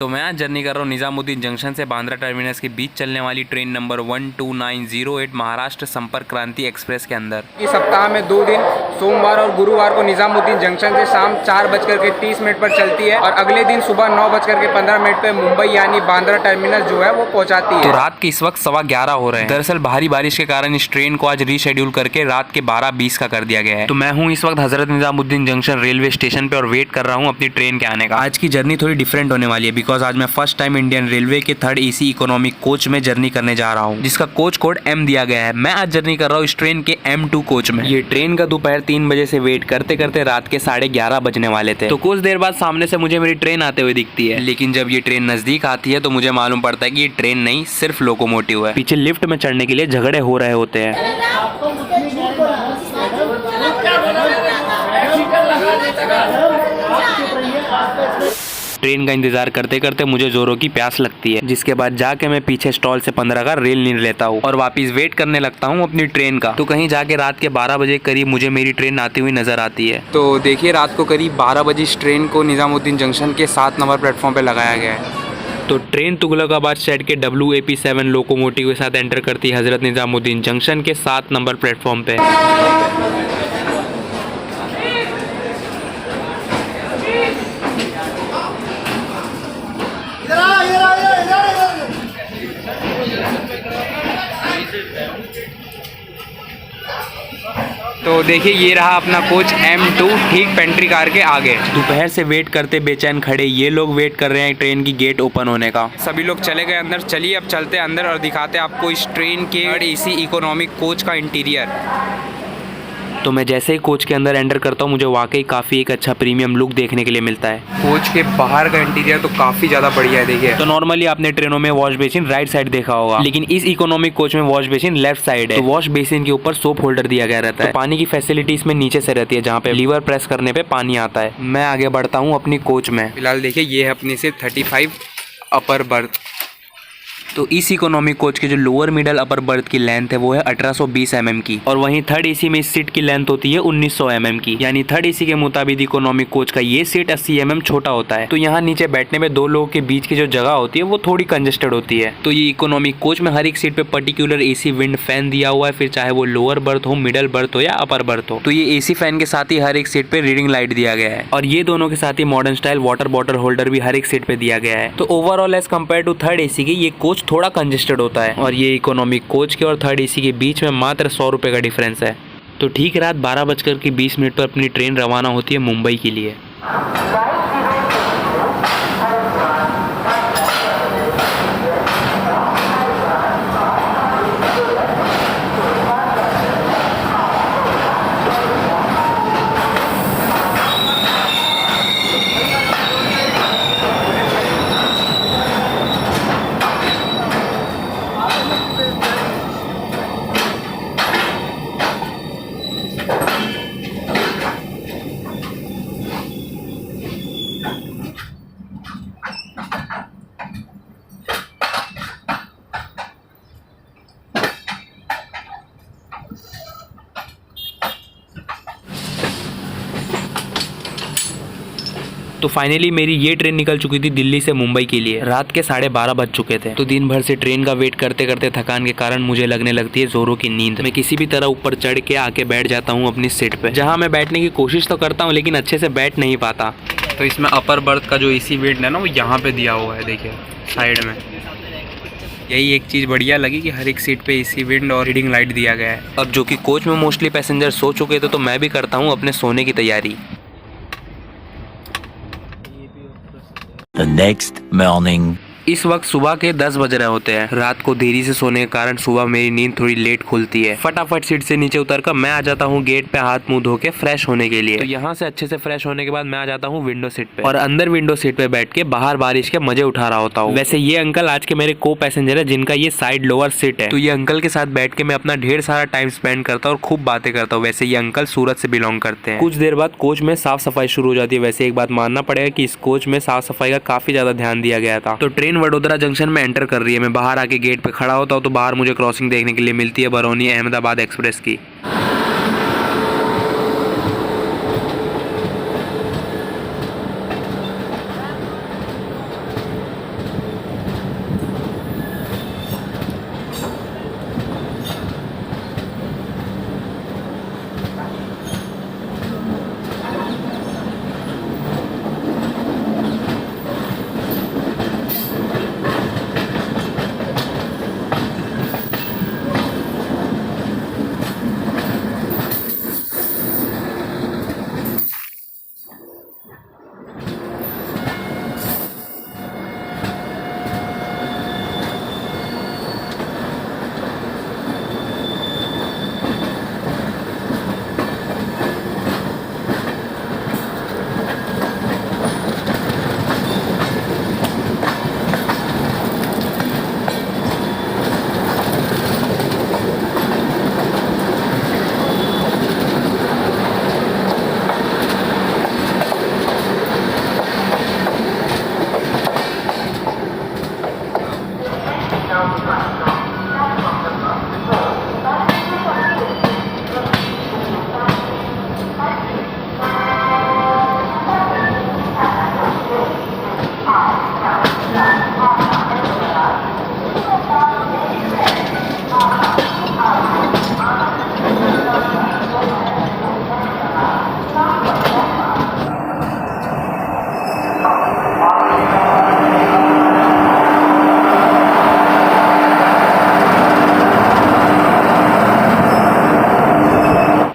तो मैं आज जर्नी कर रहा हूँ निज़ामुद्दीन जंक्शन से बांद्रा टर्मिनस के बीच चलने वाली ट्रेन नंबर 12908 महाराष्ट्र संपर्क क्रांति एक्सप्रेस के अंदर। इस सप्ताह में 2 दिन सोमवार और गुरुवार को निज़ामुद्दीन जंक्शन से शाम 4:30 पर चलती है और अगले दिन सुबह 9:15 पर मुंबई यानी बांद्रा टर्मिनस जो है वो पहुंचाती है। तो रात के इस वक्त 11:15 हो रहे हैं। दरअसल भारी बारिश के कारण इस ट्रेन को आज रीशेड्यूल करके रात के 12:20 का कर दिया गया है। तो मैं हूँ इस वक्त हजरत निज़ामुद्दीन जंक्शन रेलवे स्टेशन पे और वेट कर रहा हूँ अपनी ट्रेन के आने का। आज की जर्नी थोड़ी डिफरेंट होने वाली है बिकॉज आज मैं फर्स्ट टाइम इंडियन रेलवे के 3rd AC इकोनॉमिक कोच में जर्नी करने जा रहा हूँ, जिसका कोच कोड M दिया गया है। मैं आज जर्नी कर रहा हूँ इस ट्रेन के M2 कोच में। ये ट्रेन का दोपहर 3 बजे से वेट करते करते रात के 11:30 बजने वाले थे। तो कुछ देर बाद सामने से मुझे मेरी ट्रेन आते हुए दिखती है, लेकिन जब ये ट्रेन नजदीक आती है तो मुझे मालूम पड़ता है कि ये ट्रेन नहीं सिर्फ लोकोमोटिव है। पीछे लिफ्ट में चढ़ने के लिए झगड़े हो रहे होते हैं। ट्रेन का इंतजार करते करते मुझे जोरों की प्यास लगती है, जिसके बाद जाके मैं पीछे स्टॉल से 15 का रेल नींद लेता हूँ और वापस वेट करने लगता हूँ अपनी ट्रेन का। तो कहीं जाके रात के 12 बजे करीब मुझे मेरी ट्रेन आती हुई नजर आती है। तो देखिए रात को करीब 12 बजे इस ट्रेन को निज़ामुद्दीन जंक्शन के 7 नंबर प्लेटफॉर्म पे लगाया गया है। तो ट्रेन तुगलकाबाद शेड के WAP7 लोकोमोटिव के साथ एंटर करती है हजरत निज़ामुद्दीन जंक्शन के 7 नंबर प्लेटफॉर्म पे। तो देखिए ये रहा अपना कोच M2 ठीक पेंट्री कार के आगे। दोपहर से वेट करते बेचैन खड़े ये लोग वेट कर रहे हैं ट्रेन की गेट ओपन होने का। सभी लोग चले गए अंदर। चलिए अब चलते हैं अंदर और दिखाते हैं आपको इस ट्रेन के 3rd AC इकोनॉमिक कोच का इंटीरियर। तो मैं जैसे ही कोच के अंदर एंटर करता हूँ मुझे वाकई काफ़ी एक अच्छा प्रीमियम लुक देखने के लिए मिलता है। कोच के बाहर का इंटीरियर तो काफ़ी ज़्यादा बढ़िया है। देखिए तो नॉर्मली आपने ट्रेनों में वॉश बेसिन राइट साइड देखा होगा, लेकिन इस इकोनॉमिक कोच में वॉश बेसिन लेफ्ट साइड है। तो वॉश बेसिन के ऊपर सोप होल्डर दिया गया रहता है। तो पानी की फैसिलिटी इसमें नीचे से रहती है, जहाँ पे लीवर प्रेस करने पे पानी आता है। मैं आगे बढ़ता हूँ अपनी कोच में। फिलहाल देखिए ये है अपनी से 35 अपर बर्थ। तो इस इकोनॉमिक कोच के जो लोअर मिडल अपर बर्थ की लेंथ है वो है 1820 mm की, और वहीं 3rd AC में इस सीट की लेंथ होती है 1900 mm की। यानी 3rd AC के मुताबिक इकोनॉमिक कोच का ये सीट 80 mm छोटा होता है। तो यहाँ नीचे बैठने में 2 लोगों के बीच की जो जगह होती है वो थोड़ी कंजेस्टेड होती है। तो ये इकोनॉमिक कोच में हर एक सीट पे पर्टिकुलर AC विंड फैन दिया हुआ है, फिर चाहे वो लोअर बर्थ हो, मिडल बर्थ हो या अपर बर्थ हो। तो ये AC फैन के साथ ही हर एक सीट पे रीडिंग लाइट दिया गया है, और ये दोनों के साथ ही modern style water bottle holder भी हर एक सीट पे दिया गया है। तो overall as compare to 3rd AC की ये कोच थोड़ा कंजेस्टेड होता है, और ये इकोनॉमिक कोच के और 3rd AC के बीच में मात्र 100 रुपए का डिफरेंस है। तो ठीक रात 12:20 पर अपनी ट्रेन रवाना होती है मुंबई के लिए। तो फाइनली मेरी ये ट्रेन निकल चुकी थी दिल्ली से मुंबई के लिए। रात के 12:30 बज चुके थे। तो दिन भर से ट्रेन का वेट करते करते थकान के कारण मुझे लगने लगती है जोरों की नींद। मैं किसी भी तरह ऊपर चढ़ के आके बैठ जाता हूँ अपनी सीट पे, जहाँ मैं बैठने की कोशिश तो करता हूँ लेकिन अच्छे से बैठ नहीं पाता। तो इसमें अपर बर्थ का जो AC विंड है ना वो यहाँ पे दिया हुआ है, देखिए साइड में। यही एक चीज़ बढ़िया लगी कि हर एक सीट पे AC विंड और रीडिंग लाइट दिया गया है। अब जो कि कोच में मोस्टली पैसेंजर सो चुके थे, तो मैं भी करता हूँ अपने सोने की तैयारी। The next morning. इस वक्त सुबह के 10 बज रहे होते हैं। रात को देरी से सोने के कारण सुबह मेरी नींद थोड़ी लेट खुलती है। फटाफट सीट से नीचे उतरकर मैं आ जाता हूँ गेट पे हाथ मुंह धो के फ्रेश होने के लिए। तो यहाँ से अच्छे से फ्रेश होने के बाद मैं आ जाता हूँ विंडो सीट पे, और अंदर विंडो सीट पे बैठ के बाहर बारिश के मजे उठा रहा होता हूँ। वैसे ये अंकल आज के मेरे को पैसेंजर है, जिनका ये साइड लोअर सीट है। तो ये अंकल के साथ बैठ के मैं अपना ढेर सारा टाइम स्पेंड करता हूँ और खूब बातें करता हूँ। वैसे ये अंकल सूरत से बिलोंग करते हैं। कुछ देर बाद कोच में साफ सफाई शुरू हो जाती है। वैसे एक बात मानना पड़ेगा कि इस कोच में साफ सफाई का काफी ज्यादा ध्यान दिया गया था। तो ट्रेन वडोदरा जंक्शन में एंटर कर रही है। मैं बाहर आके गेट पे खड़ा होता हूँ तो बाहर मुझे क्रॉसिंग देखने के लिए मिलती है बरौनी अहमदाबाद एक्सप्रेस की।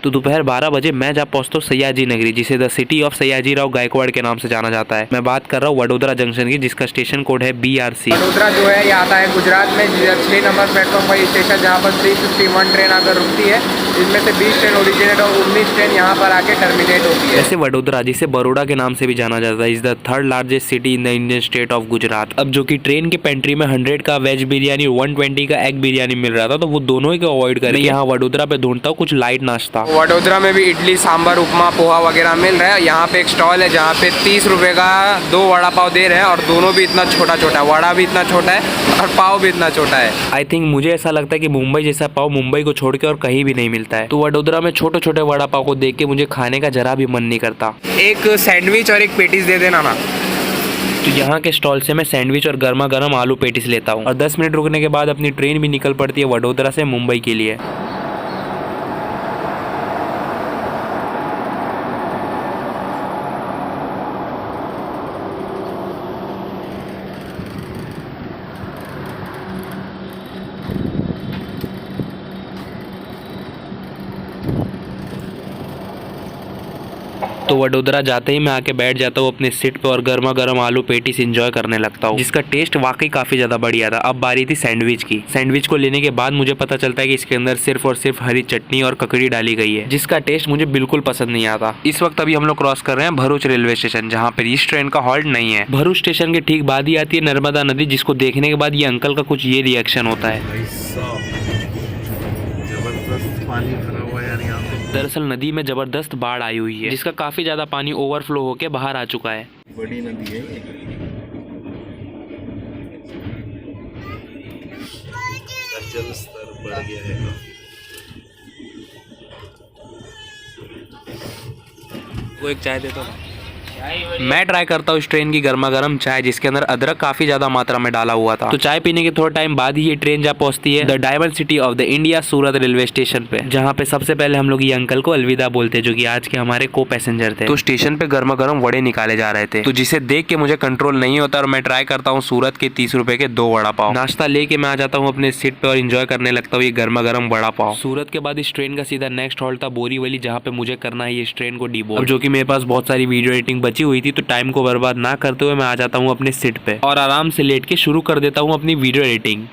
तो दोपहर 12 बजे मैं जा पहुंचता हूँ सयाजी नगरी, जिसे the city of Sayaji Rao Gaekwad के नाम से जाना जाता है। मैं बात कर रहा हूँ वडोदरा जंक्शन की, जिसका स्टेशन कोड है BRC। वडोदरा जो है ये आता है गुजरात में 6 नंबर प्लेटफॉर्म पर स्टेशन, जहाँ पर 351 ट्रेन आकर रुकती है, जिसमें से 20 ट्रेन ओरिजिनेट और 19 ट्रेन यहाँ पर आके टर्मिनेट होती है। वैसे वडोदरा, जिसे बड़ौदा के नाम से भी जाना जाता है, is the 3rd largest city in the Indian state of Gujarat. अब जो कि ट्रेन के पेंट्री में 100 का वेज बिरयानी, 120 का एग बिरयानी मिल रहा था, तो वो दोनों ही को अवॉइड करके यहाँ वडोदरा पे ढूंढता हूँ कुछ लाइट नाश्ता। वडोदरा में भी इडली, सांभर, उपमा, पोहा वगैरह मिल रहा है। यहाँ पे एक स्टॉल है जहाँ पे 30 रुपए का 2 वड़ा पाव दे रहे हैं, और दोनों भी इतना छोटा छोटा है, वड़ा भी इतना छोटा है और पाव भी इतना छोटा है। आई थिंक मुझे ऐसा लगता है कि मुंबई जैसा पाव मुंबई को छोड़ के और कहीं भी नहीं मिलता है। तो वडोदरा में छोटे छोटे वड़ा पाव को देख के मुझे खाने का जरा भी मन नहीं करता। एक सैंडविच और एक पेटीज दे देना ना। तो यहाँ के स्टॉल से मैं सैंडविच और गर्मा गर्म आलू पेटीस लेता हूँ, और 10 मिनट रुकने के बाद अपनी ट्रेन भी निकल पड़ती है वडोदरा से मुंबई के लिए। तो वडोदरा जाते ही मैं आके बैठ जाता हूँ अपने सीट पे और गर्मा गर्म आलू पेटीस एंजॉय करने लगता हूँ, जिसका टेस्ट वाकई काफी ज्यादा बढ़िया था। अब बारी थी सैंडविच की। सैंडविच को लेने के बाद मुझे पता चलता है कि इसके अंदर सिर्फ और सिर्फ हरी चटनी और ककड़ी डाली गई है, जिसका टेस्ट मुझे बिल्कुल पसंद नहीं आता। इस वक्त अभी हम लोग क्रॉस कर रहे हैं भरूच रेलवे स्टेशन, जहाँ पर इस ट्रेन का हॉल्ट नहीं है। भरूच स्टेशन के ठीक बाद ही आती है नर्मदा नदी, जिसको देखने के बाद ये अंकल का कुछ ये रिएक्शन होता है। जबरदस्त पानी भरा हुआ है यार यहाँ पे। दरअसल नदी में जबरदस्त बाढ़ आई हुई है, जिसका काफी ज्यादा पानी ओवरफ्लो होके बाहर आ चुका है। बड़ी नदी है ये। जल स्तर बढ़ गया है। वो एक चाय देता हूँ। मैं ट्राई करता हूँ इस ट्रेन की गर्मा गर्म चाय, जिसके अंदर अदरक काफी ज्यादा मात्रा में डाला हुआ था। तो चाय पीने के थोड़ा टाइम बाद ही ये ट्रेन जा पहुंचती है the diamond city of the India Surat railway station पे, जहाँ पे सबसे पहले हम लोग ये अंकल को अलविदा बोलते हैं, जो कि आज के हमारे को पैसेंजर थे। तो स्टेशन पे गर्मा गर्म वड़े निकाले जा रहे थे, तो जिसे देख के मुझे कंट्रोल नहीं होता और मैं ट्राई करता हूँ सूरत के 30 रुपए के 2 वड़ा पाव। नाश्ता लेके मैं आ जाता हूँ अपने सीट पे और इंजॉय करने लगता हूँ ये गर्मा गर्म वड़ा पाव। सूरत के बाद इस ट्रेन का सीधा नेक्स्ट हॉल्ट था बोरीवली, जहाँ पे मुझे करना है इस ट्रेन को डीबोर्ड। अब जो कि मेरे पास बहुत सारी वीडियो एडिटिंग बची हुई थी, तो टाइम को बर्बाद ना करते हुए मैं आ जाता हूँ अपने सीट पे और आराम से लेट के शुरू कर देता हूँ अपनी वीडियो एडिटिंग।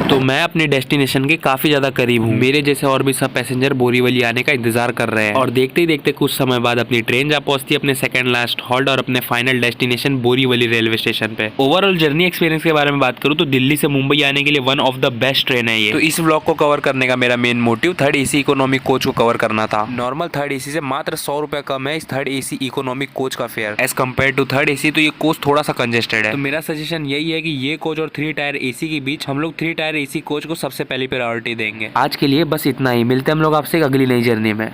तो मैं अपने डेस्टिनेशन के काफी ज्यादा करीब हूँ। मेरे जैसे और भी सब पैसेंजर बोरीवली आने का इंतजार कर रहे हैं और देखते ही देखते कुछ समय बाद अपनी ट्रेन जा पहुंचती है अपने सेकंड लास्ट हॉल्ट और अपने final destination Borivali railway station पे। ओवरऑल जर्नी एक्सपीरियंस के बारे में बात करूँ तो दिल्ली से मुंबई आने के लिए one of the best train है ये। तो इस व्लॉग को कवर करने का मेरा main motive 3rd AC economic coach को कवर करना था। नॉर्मल 3rd AC से मात्र 100 रुपए कम है इस 3rd AC इकोनॉमिक कोच का fare as compare to 3rd AC। तो ये कोच थोड़ा सा कंजेस्टेड है, तो मेरा सजेशन यही है कि ये कोच और 3 टायर AC के बीच हम लोग 3 टायर AC कोच को सबसे पहले प्रायोरिटी देंगे। आज के लिए बस इतना ही, मिलते हैं हम लोग आपसे अगली नई जर्नी में।